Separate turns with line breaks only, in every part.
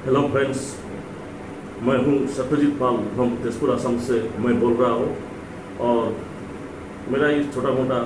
Hello friends, मैं हूं सत्यजीत पाल from Tezpur Assam से मैं बोल रहा हूं। और मेरा ये छोटा मोटा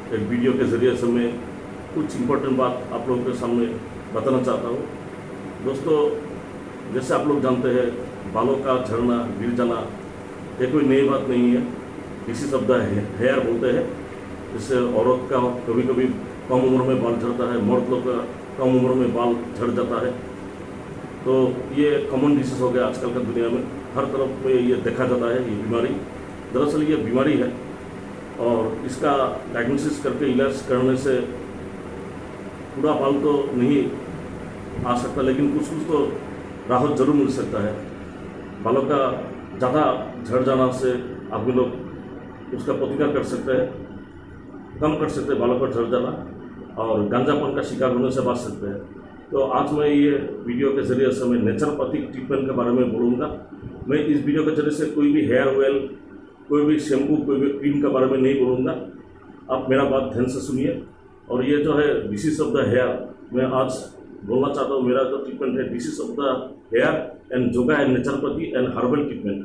एक वीडियो के ज़रिए से मैं कुछ इम्पोर्टेंट बात आप लोगों के सामने बताना चाहता हूं। दोस्तों, जैसे आप लोग जानते हैं, बालों का झड़ना, गिर जाना ये कोई नई बात नहीं है। इसी शब्द हेयर बोलते हैं। जिससे औरत का कभी कभी कम उम्र में बाल झड़ता है, मर्द लोग का कम उम्र में बाल झड़ जाता है। तो ये कॉमन डिसीज हो गया आजकल का दुनिया में, हर तरफ में ये देखा जाता है। ये बीमारी दरअसल ये बीमारी है और इसका डायग्नोसिस करके इलाज करने से पूरा बाल तो नहीं आ सकता, लेकिन कुछ कुछ तो राहत जरूर मिल सकता है। बालों का ज़्यादा झड़ जाना से आदमी लोग उसका प्रतिकार कर सकते हैं, कम कर सकते हैं बालों का झड़ जाना, और गांजापन का शिकार होने से बच सकते हैं। तो आज मैं ये वीडियो के ज़रिए से मैं नेचुरोपैथिक ट्रीटमेंट के बारे में बोलूँगा। मैं इस वीडियो के ज़रिए से कोई भी हेयर ऑयल, कोई भी शैम्पू, कोई भी क्रीम के बारे में नहीं बोलूँगा। आप मेरा बात ध्यान से सुनिए। और ये जो है डिसीज ऑफ द हेयर, मैं आज बोलना चाहता हूँ। मेरा जो ट्रीटमेंट है disease of the hair and yoga and naturopathy and herbal treatment,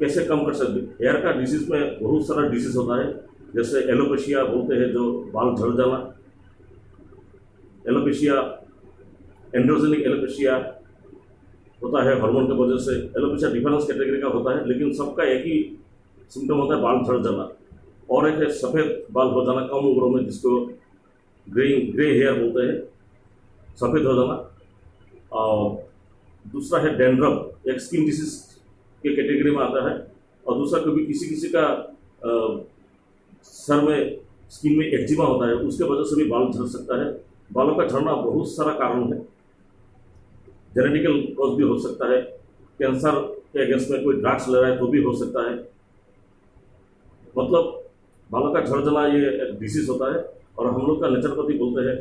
कैसे कम कर सकते। हेयर का डिसीज में बहुत सारा डिसीज होता है, जैसे एलोपेशिया बोलते हैं जो बाल झड़ जाना, एलोपेशिया, एंड्रोजेनिक एलोपेशिया होता है हार्मोन की वजह से। एलोपेशिया डिफरेंस कैटेगरी का होता है, लेकिन सबका एक ही सिम्टम होता है, बाल झड़ जाना। और एक है सफ़ेद बाल हो जाना कम उम्र में, जिसको ग्रे हेयर बोलते हैं, सफ़ेद हो जाना। और दूसरा है डैंड्रफ, एक स्किन डिसीज के कैटेगरी में आता है। और दूसरा कभी किसी किसी का सर में स्किन में एक्जिमा होता है, उसके वजह से भी बाल झड़ सकता है। बालों का झड़ना बहुत सारा कारण है, जेनेटिकल कॉज भी हो सकता है, कैंसर के अगेंस्ट में कोई ड्रग्स ले रहा है तो भी हो सकता है। मतलब बालों का झड़ जाना ये एक डिसीज होता है। और हम लोग का नेचुरोपैथी बोलते हैं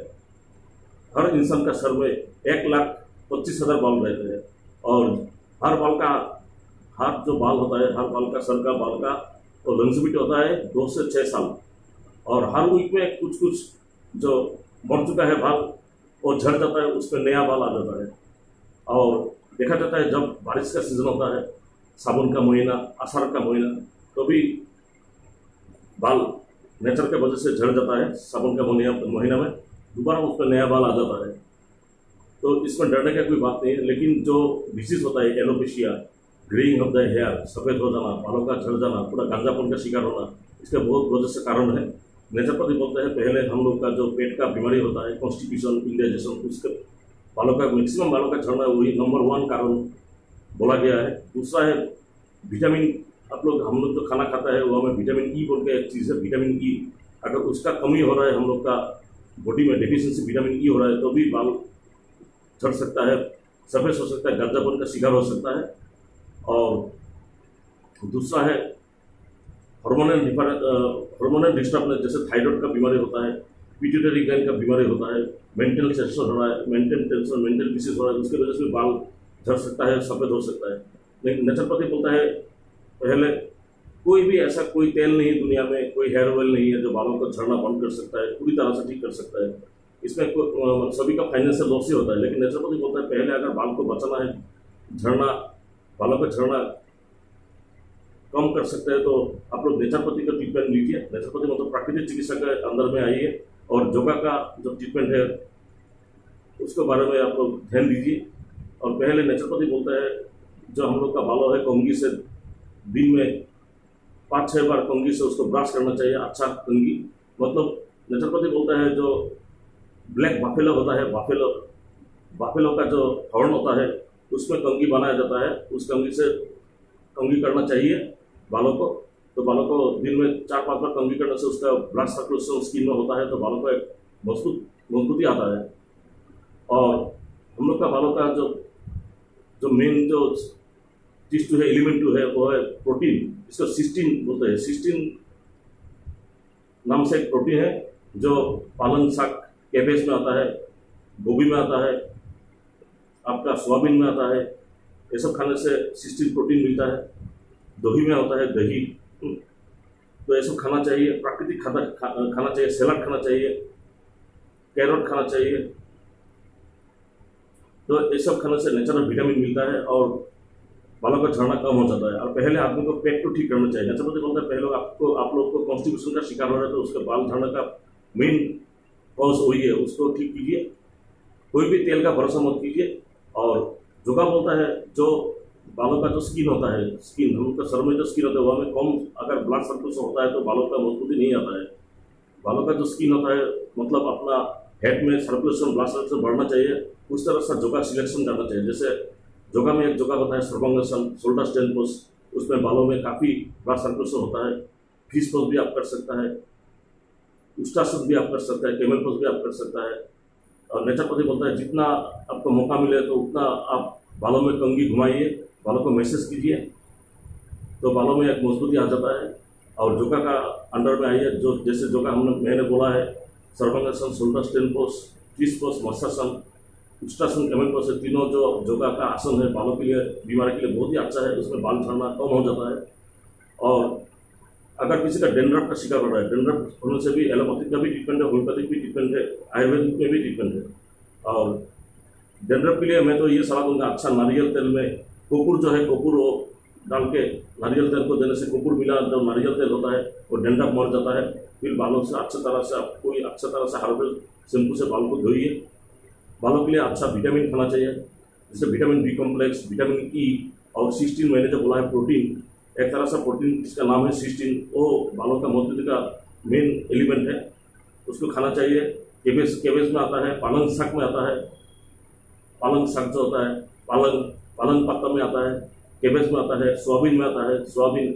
हर इंसान का सर में 1,25,000 बाल रहते हैं, और हर बाल का, हर जो बाल होता है, हर बाल का, सर का बाल का तो लॉन्जिविटी होता है 2 से 6 साल। और हर वीक में कुछ कुछ जो मर चुका है बाल वो झड़ जाता है, उस पर नया बाल आ जाता है। और देखा जाता है जब बारिश का सीजन होता है, सावन का महीना, आषाढ़ का महीना, तो भी बाल नेचर के वजह से झड़ जाता है। सावन का महीना में दोबारा उस पर नया बाल आ जाता है। तो इसमें डरने का कोई बात नहीं है। लेकिन जो डिसीज होता है alopecia, greying of the hair, सफ़ेद हो जाना, बालों का झड़ जाना, पूरा गांजापन का शिकार होना, इसके बहुत वजह से कारण है। नेचुरोपैथी बोलते हैं पहले हम लोग का जो पेट का बीमारी होता है, कॉन्स्टिपेशन, इंडाइजेशन, उसके बालों का मैक्सिमम बालों का झड़ना वही नंबर 1 कारण बोला गया है। दूसरा है विटामिन। हम लोग जो खाना खाता है वो हमें विटामिन ई बोल के एक चीज़ है, विटामिन ई। अगर उसका कमी हो रहा है, हम लोग का बॉडी में डेफिशिएंसी विटामिन ई हो रहा है, तो भी बाल झड़ सकता है, सफ़ेद हो सकता है, गांजापन का शिकार हो सकता है। और दूसरा है हार्मोनल डिस्टर्बेंस, जैसे थायराइड का बीमारी होता है, पिट्यूटरी ग्लैंड का बीमारी होता है, मेंटल टेंशन हो रहा है, मेंटल डिसीज हो रहा है, उसकी वजह से भी बाल झड़ सकता है, सफ़ेद हो सकता है। लेकिन नेचुरोपैथी बोलता है पहले कोई भी ऐसा कोई तेल नहीं है दुनिया में, कोई हेयर ऑयल नहीं है जो बालों को झड़ना बंद कर सकता है, पूरी तरह से ठीक कर सकता है। इसमें सभी का फाइनेंशियल लॉस ही होता है। लेकिन नेचुरोपैथी बोलता है पहले अगर बाल को बचाना है, झड़ना, बालों का झड़ना कम कर सकते हैं, तो आप लोग नेचुरोपैथी का ट्रीटमेंट लीजिए। नेचुरोपैथी मतलब प्राकृतिक चिकित्सा के अंदर में आइए, और योगा का जो ट्रीटमेंट है उसके बारे में आप लोग ध्यान दीजिए। और पहले नेचुरोपैथी बोलता है जो हम लोग का बालों है, कंघी से दिन में 5-6 बार कंघी से उसको ब्रश करना चाहिए, अच्छा कंघी। मतलब नेचुरोपैथी बोलता है जो ब्लैक बाफेलो होता है, बाफेलो का जो हॉर्न होता है, उसमें कंघी बनाया जाता है, उस कंघी से कंघी करना चाहिए बालों को। तो बालों को दिन में 4-5 बार कंघी करने से उसका ब्लड सर्कुलेशन स्किन में होता है, तो बालों को एक मजबूती आता है। और हम लोग का बालों का जो मेन जो टिश्यू है, एलिमेंट है, वो है प्रोटीन। इसको सिस्टीन बोलते हैं। सिस्टीन नाम से एक प्रोटीन है जो पालक साग, कैबेज में आता है, गोभी में आता है, आपका सोयाबीन में आता है। ये सब खाने से सिस्टीन प्रोटीन मिलता है। दही में होता है दही। तो ये सब खाना चाहिए, प्राकृतिक खाना चाहिए, सलाद खाना चाहिए, कैरेट खाना चाहिए, तो ये सब खाने से नेचुरल विटामिन मिलता है और बालों का झड़ना कम हो जाता है। और पहले आदमी को पेट को ठीक करना चाहिए। नेचुरोपैथी बोलता है पहले आप लोग को कॉन्स्टिपेशन का शिकार हो रहा है तो उसका बाल झड़ने का मेन कॉज वही है, उसको ठीक कीजिए। कोई भी तेल का भरोसा मत कीजिए। और योगा बोलता है जो बालों का जो स्किन होता है, स्किन हम लोग का सर में जो स्किन होता है वो हमें कम अगर ब्लड सर्कुलेशन होता है तो बालों का मजबूती नहीं आता है। बालों का जो स्किन होता है मतलब अपना हेड में सर्कुलेशन ब्लड सर्कुलेशन बढ़ना चाहिए, उस तरह से योगा सिलेक्शन करना चाहिए। जैसे योगा में एक योगा होता है सर्वांगासन, शोल्डर स्ट्रेंथ पोज, उसमें बालों में काफ़ी ब्लड सर्कुलेशन होता है। फिश पोज भी आप कर सकता है, उष्टासन भी आप कर सकता है, कैमल पोज भी आप कर सकता है। और नेचुरोपैथी बोलता है जितना आपको मौका मिले तो उतना आप बालों में कंघी घुमाइए, बालों को मैसेज कीजिए, तो बालों में एक मजबूती आ जाता है। और योगा का अंडर में आइए, जो जैसे योगा मैंने बोला है, sarvangasana, shoulder strength pose, fish pose, matsyasana, ushtrasana, camel pose, तीनों जो योगा का आसन है बालों के लिए, बीमारी के लिए बहुत ही अच्छा है। उसमें बाल झड़ना कम हो जाता है। और अगर किसी का डेंड्रफ का शिकार हो रहा है, डेंड्रफ होने से भी एलोपैथिक का भी ट्रीटमेंट है, होम्योपैथिक भी ट्रीटमेंट है, आयुर्वेदिक में भी ट्रीटमेंट है। और डेंड्रफ के लिए मैं तो ये सलाह दूंगा, अच्छा नारियल तेल में कपूर जो है, कपूर वो डाल के नारियल तेल को देने से, कपूर मिला जो नारियल तेल होता है वो डेंड्रफ मर जाता है। फिर बालों से अच्छी तरह से आप कोई अच्छा तरह से हर्बल शैम्पू से बाल को धोइए। बालों के लिए अच्छा विटामिन खाना चाहिए, जैसे vitamin B complex, vitamin E और 16 मैंने जो बोला है प्रोटीन, एक तरह से प्रोटीन जिसका नाम है सिस्टीन, वो बालों का मजबूती का मेन एलिमेंट है, उसको खाना चाहिए। केबेज में आता है, पालंग साग में आता है, पालंग साग जो होता है पालंग पत्ता में आता है, केबेज में आता है, सोयाबीन में आता है, सोयाबीन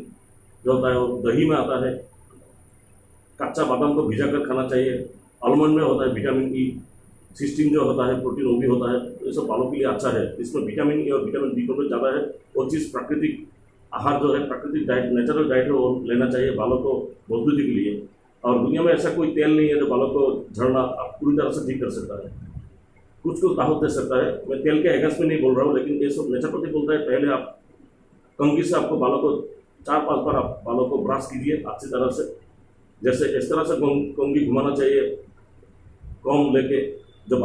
जो होता है वो दही में आता है। कच्चा बादाम को भिजा कर खाना चाहिए। आलमंड में होता है विटामिन ई, सिस्टीन जो होता है प्रोटीन वो भी होता है। ये सब बालों के लिए अच्छा है। इसमें विटामिन ई और विटामिन बी कॉम्प्लेक्स ज़्यादा है। वो चीज़ प्राकृतिक आहार जो है, प्राकृतिक डाइट, नेचुरल डाइट है, वो लेना चाहिए बालों को मजबूती के लिए। और दुनिया में ऐसा कोई तेल नहीं है जो बालों को झड़ना आप पूरी तरह से ठीक कर सकता है। कुछ राहत दे सकता है। मैं तेल के अगेंस्ट में नहीं बोल रहा हूँ, लेकिन ये सब नेचुरोपैथी बोलता है पहले आप कंघी से आपको बालों को 4-5 बार आप बालों को ब्रश कीजिए अच्छी तरह से। जैसे इस तरह से कंघी घुमाना चाहिए, कॉम लेके, जो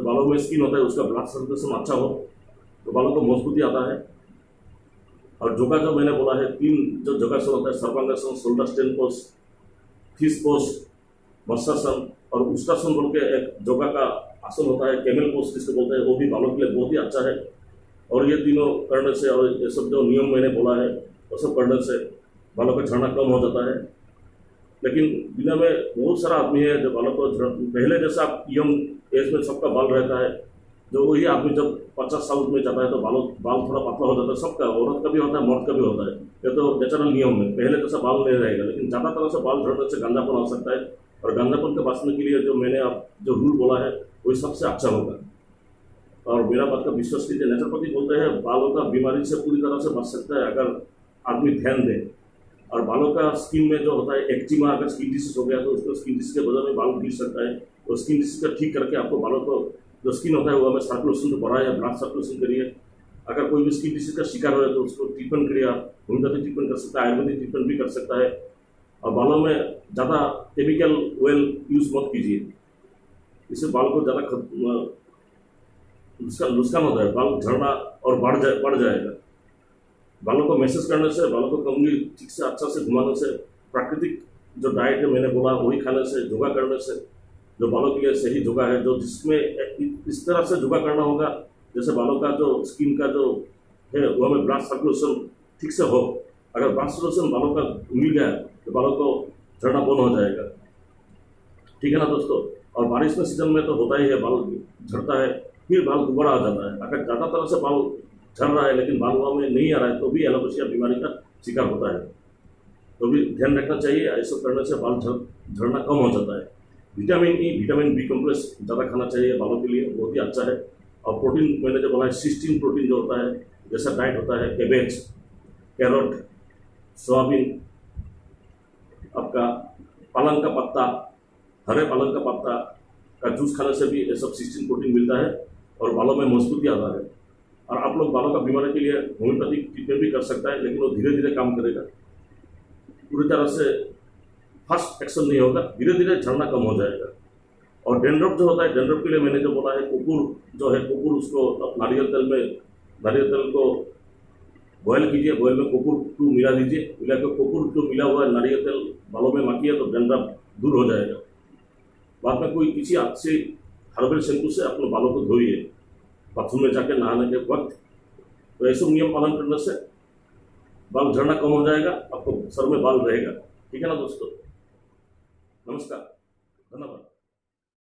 बालों में स्किन होता है उसका ब्लड सर्कुलेशन अच्छा हो तो बालों को मजबूती आता है। और योगा जो मैंने बोला है 3 जो योगासन होता है, sarvangasana, shoulder strength pose, fish pose, matsyasana और उष्टासन बोल के एक योगा का आसन होता है, कैमल पोज जिसको बोलते हैं, वो भी बालों के लिए बहुत ही अच्छा है। और ये तीनों करने से और ये सब जो नियम मैंने बोला है वो सब करने से बालों का झड़ना कम हो जाता है। लेकिन दुनिया में बहुत सारा आदमी है जो बालों को पहले जैसा आप यंग एज में सबका बाल रहता है, जो वही आदमी जब 50 साल में जाता है तो बाल थोड़ा पतला हो जाता है। सबका, औरत का भी होता है, मर्द का भी होता है। ये तो नेचुरल नियम है, पहले जैसा बाल नहीं रहेगा। लेकिन ज़्यादा तरह से बाल झड़ने से गंजापन आ सकता है। और गंजापन के बचने के लिए जो मैंने आप जो रूल बोला है वही सबसे अच्छा होगा। और मेरा बात का विश्वास कीजिए, नेचुरोपैथी बोलते हैं बालों का बीमारी से पूरी तरह से बच सकता है अगर आदमी ध्यान दे। और बालों का स्किन में जो होता है एक्जिमा, अगर स्किन डिसीज हो गया तो उसको स्किन डिसीज के वजह में बाल गिर सकता है। तो स्किन डिसीज का ठीक करके आपको बालों को जो स्किन होता है वो हमें सर्कुलेशन तो बढ़ाए, ब्लड सर्कुलेशन करिए। अगर कोई भी स्किन डिसीज का शिकार हो तो उसको ट्रीटमेंट करिए। होम्योपैथिक ट्रीटमेंट कर सकता है, आयुर्वेदिक ट्रीटमेंट भी कर सकता है। और बालों में ज़्यादा केमिकल ऑयल यूज़ मत कीजिए, इससे बाल को ज़्यादा नुकसान होता है, बाल झड़ना और बढ़ जाएगा। बालों को मैसेज करने से, बालों को कंघी ठीक से अच्छा से घुमाने से, प्राकृतिक जो डाइट है मैंने बोला वही खाने से, योगा करने से, जो बालों के लिए सही योगा है, जो जिसमें इस तरह से योगा करना होगा जैसे बालों का जो स्किन का जो है वो हमें ब्लड सर्कुलेशन ठीक से हो। अगर ब्लड सर्कुलेशन बालों का मिल गया तो बालों को झड़ना बंद हो जाएगा। ठीक है ना दोस्तों। और बारिश में सीजन में तो होता ही है, बाल झड़ता है, फिर बाल दोबारा आ जाता है। अगर ज़्यादा तरह से बाल झड़ रहा है लेकिन बाल हुआ में नहीं आ रहा है तो भी एलोपेशिया बीमारी का शिकार होता है। तो भी ध्यान रखना चाहिए, ऐसा करने से बाल झड़ना कम हो जाता है। Vitamin E, vitamin B complex ज़्यादा खाना चाहिए बालों के लिए, बहुत ही अच्छा है। और प्रोटीन मैंने जो बोला है, सिस्टीन प्रोटीन जो होता है, जैसा डाइट होता है कैबेज, कैरोट, सोयाबीन, आपका पालंग का पत्ता, हरे पालंग का पत्ता का जूस खाने से भी ये सब सिस्टीन प्रोटीन मिलता है और बालों में मजबूती आता है। और आप लोग बालों का बीमारी के लिए होम्योपैथिक ट्रीटमेंट भी कर सकता है, लेकिन वो धीरे धीरे काम करेगा, पूरी तरह से फास्ट एक्शन नहीं होगा, धीरे धीरे झड़ना कम हो जाएगा। और डेंड्रफ जो होता है, डेंड्रफ के लिए मैंने जो बोला है, कुकुर जो है, कुकुर उसको आप नारियल तेल को बॉयल कीजिए, बॉयल में कुकुर टू मिला दीजिए, मिला के कुकुर टू मिला हुआ नारियल तेल बालों में माखिए तो डेंड्रफ दूर हो जाएगा। बाद में कोई किसी अच्छे हर्बल शैम्पू से अपने बालों को धोइए बाथरूम में जाकर नहाने के वक्त। तो ऐसे नियम पालन करने से बाल झड़ना कम हो जाएगा, आपको सर में बाल रहेगा। ठीक है ना दोस्तों, नमस्कार, धन्यवाद।